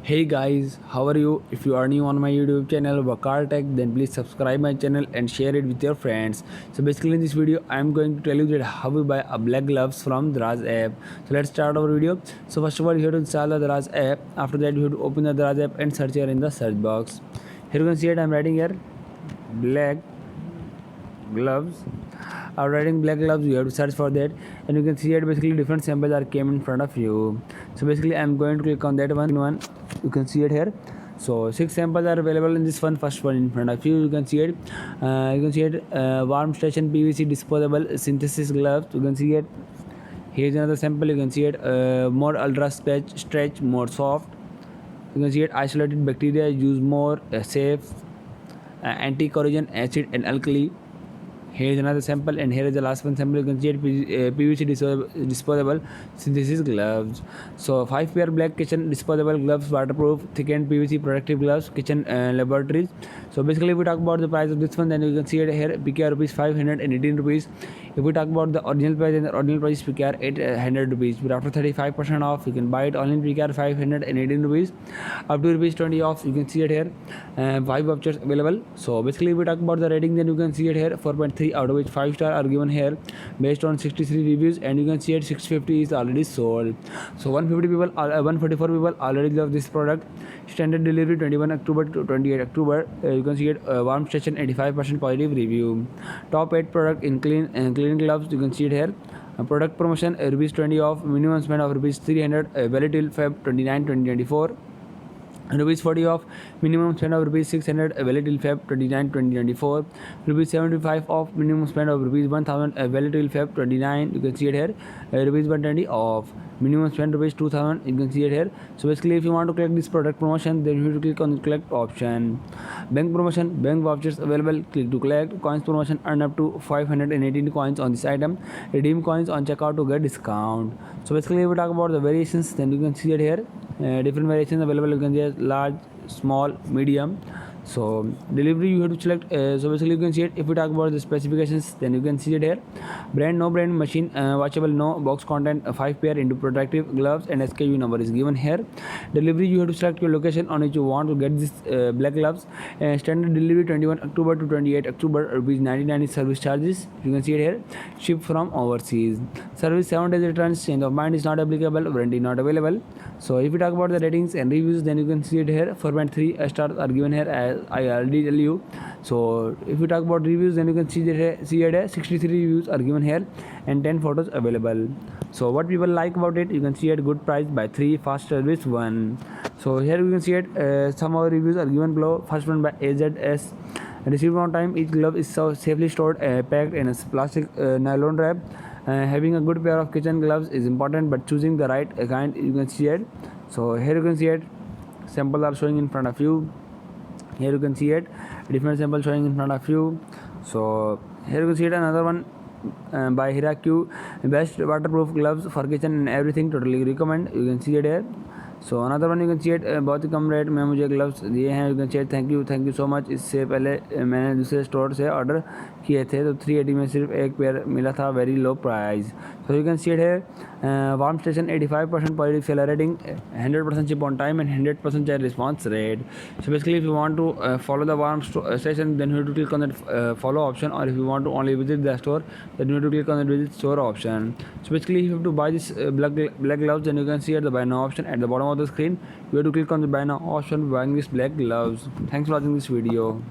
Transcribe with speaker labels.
Speaker 1: Hey guys, how are you? If you are new on my YouTube channel Waqar Tech, then please subscribe my channel and share it with your friends. So basically in this video I am going to tell you that how we buy a black gloves from Daraz app. So let's start our video. So first of all you have to install the Daraz app. After that you have to open the Daraz app and search here in the search box. Here you can see it, I am writing here black gloves. After writing black gloves you have to search for that, and you can see it basically different samples are came in front of you. So basically I am going to click on that one. You can see it here. So 6 samples are available in this one. First one in front of you, you can see it. Warm station PVC disposable synthesis gloves. You can see it. Here's another sample. You can see it. More ultra stretch, more soft. You can see it. Isolated bacteria, use more, safe, anti-corrosion, acid and alkali. Here is another sample, and here is the last one sample. You can see it, PVC disposable synthesis gloves. So 5 pair black kitchen disposable gloves, waterproof, thickened PVC protective gloves, kitchen laboratories. So basically if we talk about the price of this one, then you can see it here, PKR rupees 518 rupees. If we talk about the original price, then the original price is PKR 800 rupees, but after 35% off you can buy it only in PKR 518 rupees. Up to rupees 20 off, you can see it here. 5 vouchers available. So basically if we talk about the rating, then you can see it here 4.3, out of which 5 star are given here based on 63 reviews, and you can see it 650 is already sold. So 144 people already love this product. Standard delivery 21 October to 28 October. You can see it, warm station 85% positive review. Top 8 product in clean gloves. You can see it here. Product promotion, rupees 20 off, minimum spend of rupees 300, valid till Feb 29 2024. Rupees 40 off, minimum spend of rupees 600, valid till Feb 29 2024. Rupees 75 off, minimum spend of rupees 1000, valid till Feb 29. You can see it here. Rupees 120 off, minimum spend rupees 2000. You can see it here. So basically if you want to collect this product promotion, then you have to click on the collect option. Bank promotion, bank vouchers available, click to collect. Coins promotion, earn up to 518 coins on this item. Redeem coins on checkout to get discount. So basically if we talk about the variations, then you can see it here. Different variations available. You can see large, small, medium. So delivery you have to select. So basically you can see it. If we talk about the specifications, then you can see it here. Brand, no brand, machine watchable, no box content, 5 pair into protective gloves, and SKU number is given here. Delivery you have to select your location on which you want to get this black gloves. Standard delivery 21 October to 28 October, rupees 99 is service charges. You can see it here. Ship from overseas. Service 7 days returns. Change of mind is not applicable. Warranty not available. So if we talk about the ratings and reviews, then you can see it here. 4.3 stars are given here, as I already tell you. So if we talk about reviews, then you can see it 63 reviews are given here and 10 photos available. So what people like about it, you can see it. Good price by 3, fast service 1. So here you can see it. Some of the reviews are given below. First one by AZS. Received on time. Each glove is so safely stored, packed in a plastic nylon wrap. Having a good pair of kitchen gloves is important, but choosing the right kind, you can see it. So here you can see it. Samples are showing in front of you. Here you can see it. Different samples showing in front of you. So here you can see it. Another one by Hiraku. Best waterproof gloves for kitchen and everything. Totally recommend. You can see it here. So another one you can see it. बहुत ही कम rate में मुझे gloves दिए हैं. You can see it. Thank you so much. इससे पहले मैंने दूसरे store से ऑर्डर किए थे, तो 380 में सिर्फ एक पेयर मिला था. Very low price. So you can see it here. Warm station 85% positive seller rating, 100% ship on time, and 100% child response rate. So basically if you want to follow the warm station, then you have to click on that follow option, or if you want to only visit the store, then you have to click on the visit store option. So basically if you have to buy this black gloves, then you can see at the buy now option at the bottom of the screen. You have to click on the buy now option buying this black gloves. Thanks for watching this video.